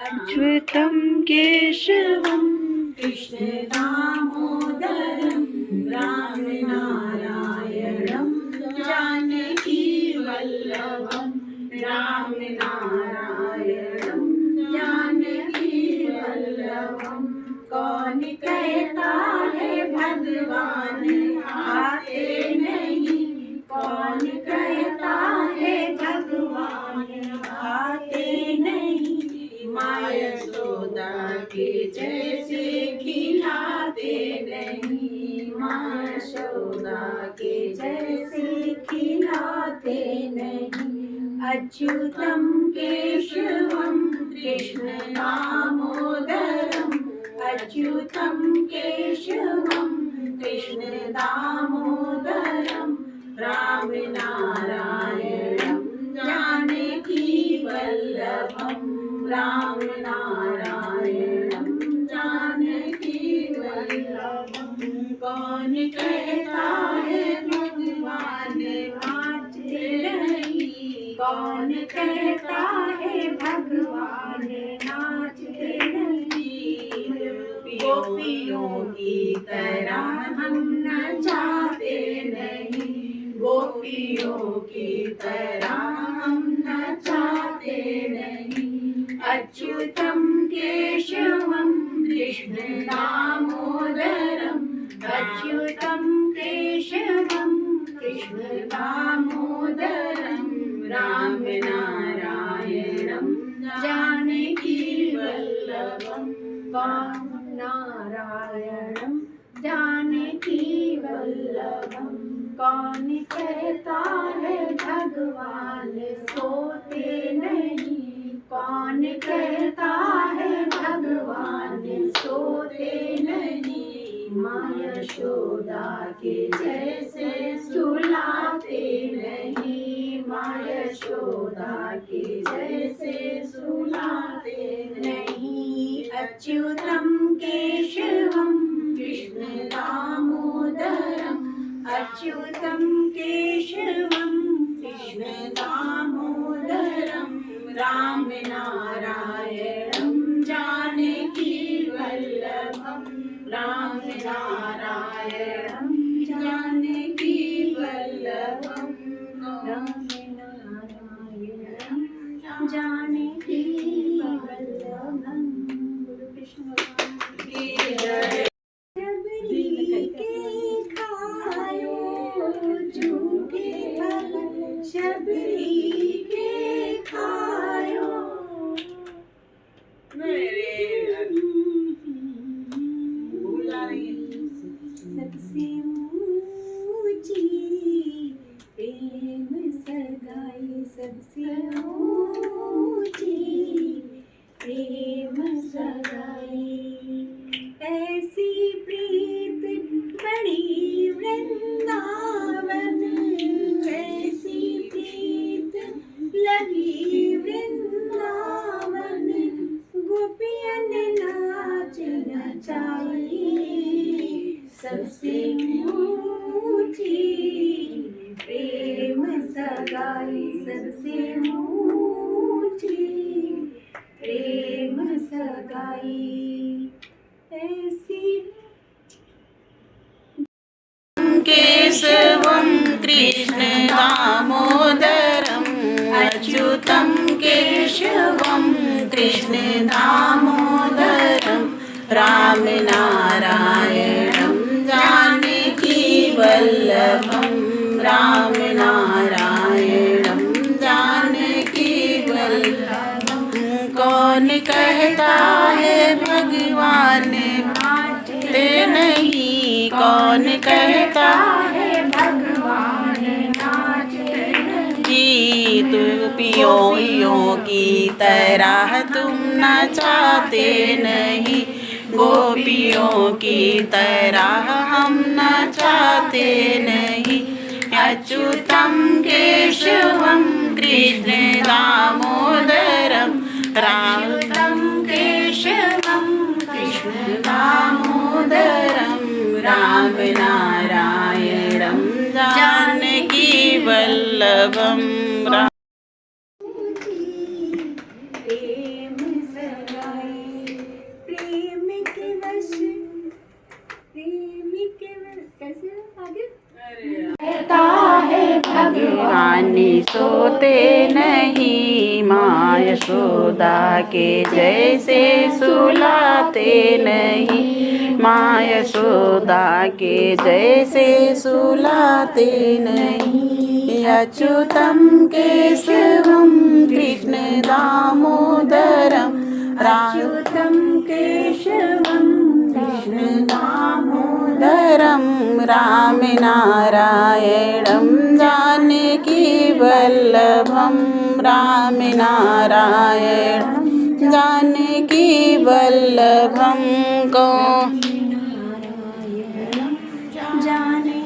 अच्युतं केशवं कृष्ण दामोदरं रामनारायणं जानकी वल्लभं रामनारायणं जानकी वल्लभं। कौन कहता है भगवान आते नहीं, कौन कहता है भगवान आते नहीं। माँ यशोदा के जैसे खिलाते नहीं, माँ यशोदा के जैसे खिलाते नहीं। अच्युतं केशवं कृष्ण दामोदरं, अच्युतं केशवं कृष्ण दामोदरं रामनारायणं जानकी वल्लभं, रामनारायणं जानकी वल्लभं। कौन कहता है भगवान आते नहीं, कौन कहता है भगवान नाचते नहीं। गोपियों की तरह हम नचाते नहीं, गोपियों की तरह हम नचाते नहीं। अच्युतं केशवं कृष्ण दामोदरं, अच्युतं केशवं कृष्ण दामोदरं रामनारायणं जानकी वल्लभं, रामनारायणं जानकी वल्लभं। कौन कहता है भगवान सोते नहीं, कौन कहता है भगवान सोते नहीं। माँ यशोदा के जैसे सुलाते नहीं, माँ यशोदा के जैसे सुलाते नहीं। अच्युतं केशवं कृष्ण दामोदरं, अच्युतं केशवं कृष्ण दामोदरं रामनारायणं जानकी वल्लभं, रामनारायणं जानकी वल्लभं, रामनारायणं जानकी वल्लभं। गुरु कृष्ण भगवान की जय। शबरी के खायो झूठे फल, शबरी के खायो। सबसे ऊंची प्रेम सगाई, सबसे ऊंची प्रेम सगाई। ऐसी प्रीत बड़ी वृंदावन, ऐसी प्रीत लगी वृंदावन। गोपियन नाच नचाई, सबसे ऊंची प्रेम सगाई, सबसे ऊंची प्रेम सगाई। ऐसी केशवं कृष्ण दामोदरं, अच्युतं केशवं कृष्ण दामोदरं रामनारायणं जानकी वल्लभं, रामनारायणं जानकी वल्लभं। कौन कहता है भगवान आते नहीं, कौन कहता है भगवान नाचते नहीं। गोपियों की तरह तुम नचाते नहीं, गोपियों की तरह हम नचाते नहीं। अच्युतं केशवं कृष्ण दामोदरं, अच्युतं केशवं कृष्ण दामोदरं रामनारायणं जानकी वल्लभं। प्रेम सगाई। ज्ञानी सोते नहीं, माँ यशोदा के जैसे सुलाते नहीं, माँ यशोदा के जैसे सुलाते नहीं। अच्युतं केशवं कृष्ण दामोदरं अच्युतं केशवं कृष्ण दामोदरं रामनारायणं जानकी वल्लभं, रामनारायणं जानकी वल्लभं को जाने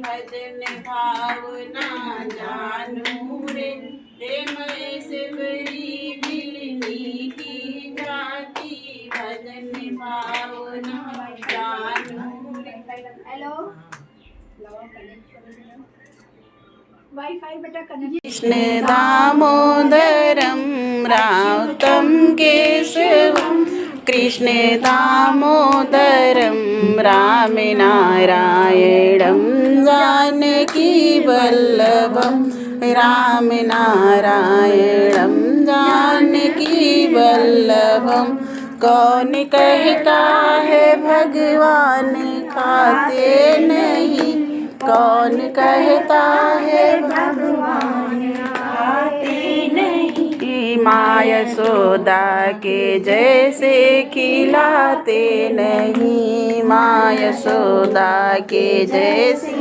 भजन भावना जानू रे, मैं सबरी मिलनी की जाती, भजन भावना जानू रे। हेलो वाईफाई बेटा कनेक्ट। कृष्ण दामोदरं राउतं केशवं, कृष्ण दामोदरं रामनारायणं जानकी वल्लभं, रामनारायणं जानकी वल्लभं। कौन कहता है भगवान खाते नहीं, कौन कहता है भगवान खाते नहीं, माँ यशोदा के जैसे खिलाते नहीं, माँ यशोदा के जैसे